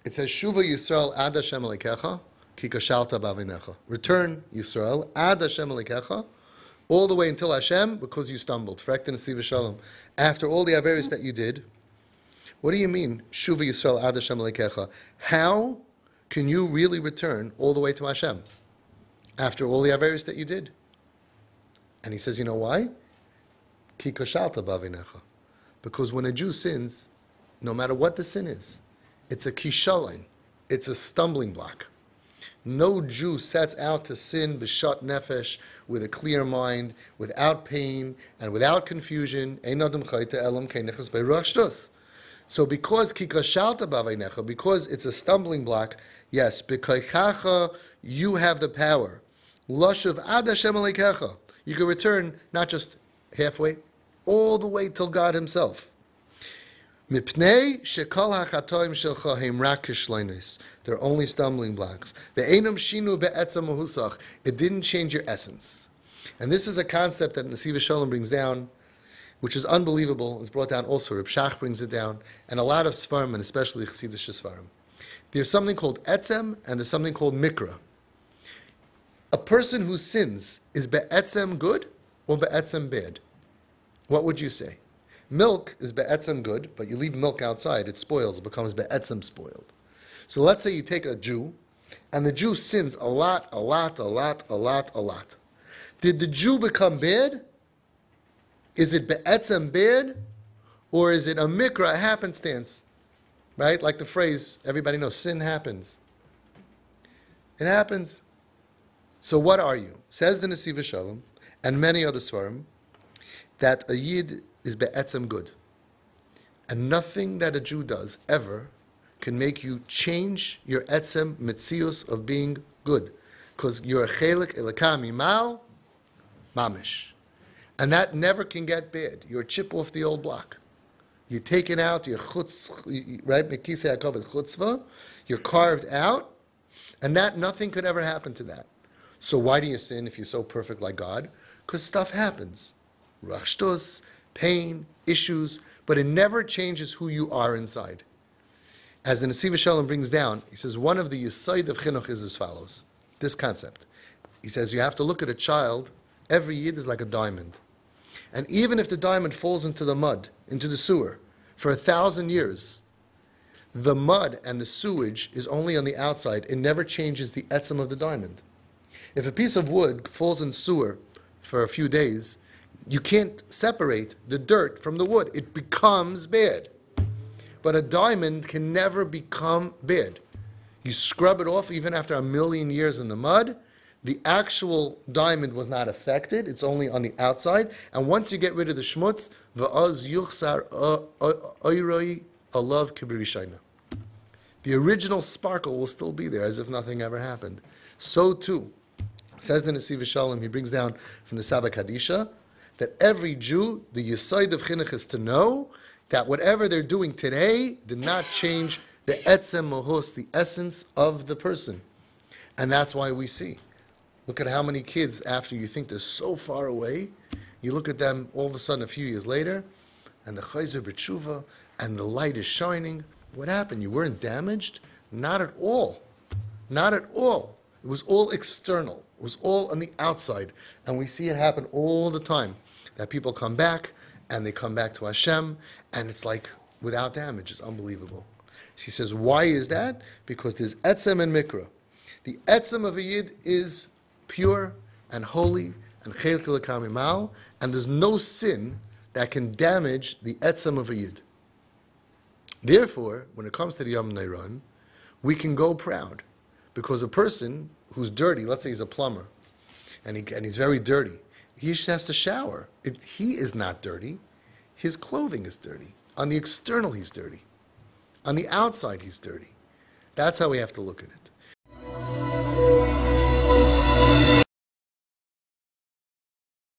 It says, Shuva Yisrael ad Hashem Elokecha, ki kashalta b'avinecha. Return, Yisrael, ad Hashem Elokecha, all the way until Hashem, because you stumbled. Frekta Nesiv Shalom. After all the Averis that you did, what do you mean, Shuva Yisrael ad Hashem Elokecha? How can you really return all the way to Hashem after all the Averis that you did? And he says, you know why? Ki kashalta b'avinecha. Because when a Jew sins, no matter what the sin is, it's a kishalon, it's a stumbling block. No Jew sets out to sin b'shat nefesh, with a clear mind, without pain, and without confusion. Ein adam chayta elam keinechas b'ruach shtus. So because ki kashalta b'avinecha, because it's a stumbling block, yes, b'koichacha, you have the power. Lashav ad Hashem Elokecha. You can return not just halfway, all the way till God Himself. Mipnei shekol hachatoim shelcha heim rak kishlonos. They're only stumbling blocks. Ve'enam shinu be'etzem mahusach. It didn't change your essence. And this is a concept that Nesiv Shalom brings down, which is unbelievable. It's brought down also. Reb Shach brings it down, and a lot of Sfarim, and especially Chassidish Sfarim. There's something called etzem, and there's something called mikra. A person who sins is be'etzem good or be'etzem bad? What would you say? Milk is be'etzem good, but you leave milk outside, it spoils, it becomes be'etzem spoiled. So let's say you take a Jew, and the Jew sins a lot. Did the Jew become bad? Is it be'etzem bad? Or is it a mikra, a happenstance? Right? Like the phrase, everybody knows, sin happens. It happens. So what are you? Says the Nesiv Shalom, and many other Svarim, that a Yid is be'etzem good. And nothing that a Jew does ever can make you change your etzem mitzius of being good. Because you're a chelik elakam imal mamish. And that never can get bad. You're a chip off the old block. You're taken out, you're chutz, right? Mekisei hakavod chutzvah. You're carved out. And that, nothing could ever happen to that. So why do you sin if you're so perfect like God? Because stuff happens. Rachshtus, pain, issues, but it never changes who you are inside. As the Nesiv Shalom brings down, he says one of the yisoid of chinuch is as follows. This concept. He says you have to look at a child, every yid is like a diamond. And even if the diamond falls into the mud, into the sewer, for 1,000 years, the mud and the sewage is only on the outside. It never changes the etzem of the diamond. If a piece of wood falls in sewer for a few days, you can't separate the dirt from the wood. It becomes bad. But a diamond can never become bad. You scrub it off even after 1,000,000 years in the mud. The actual diamond was not affected. It's only on the outside. And once you get rid of the schmutz, v'az yuchsar oiroi alav kibirishayna. The original sparkle will still be there as if nothing ever happened. So too, says the Nesiv Shalom, he brings down from the Sabbath Kadisha, that every Jew, the yisoid of chinuch is to know that whatever they're doing today did not change the etzem mohos, the essence of the person. And that's why we see. Look at how many kids, after you think they're so far away, you look at them all of a sudden a few years later, and the chayzer b'tshuva, and the light is shining. What happened? You weren't damaged? Not at all. Not at all. It was all external. It was all on the outside. And we see it happen all the time. That people come back, and they come back to Hashem, and it's like without damage. It's unbelievable. He says, why is that? Because there's etzem and mikra. The etzem of a yid is pure and holy and chelik l'kam imal, and there's no sin that can damage the etzem of a yid. Therefore, when it comes to the Yom Neiron, we can go proud, because a person who's dirty, let's say he's a plumber, and he's very dirty, he just has to shower. He is not dirty. His clothing is dirty. On the external, he's dirty. On the outside, he's dirty. That's how we have to look at it.